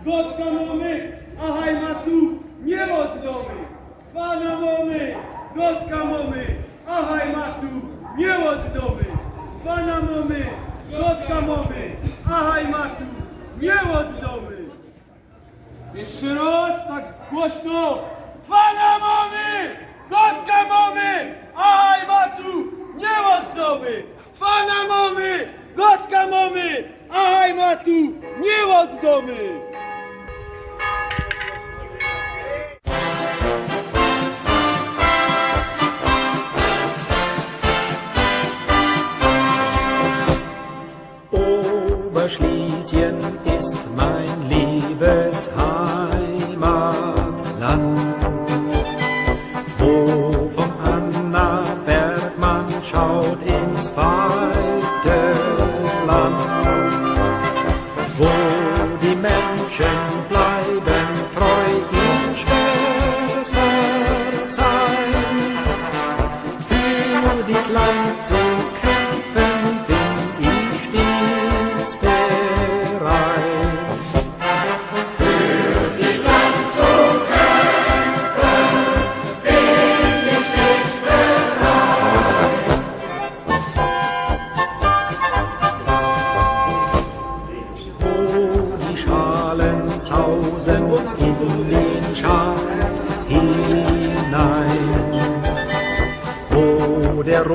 gotka mamy, a hajmatu nie oddomy. Pana mamy, gotka mamy, a hajmatu nie oddomy. Pana mamy, gotka mamy, a hajmatu nie oddomy. Jeszcze raz, tak głośno. Pana mamy, gotka mamy, a hajmatu nie oddomy. Pana mamy, gotka mamy, a hajmatu nie oddomy. Oberschlesien ist mein liebes Heimatland, wo vom Annaberg man schaut ins weite Land, wo die Menschen bleiben treu in Schwesterzeiten, für dies Land zu kämpfen bin ich stets bereit. Für dies Land zu kämpfen bin ich stets bereit. Wo die Schalen sausen in den Schacht hinein, wo der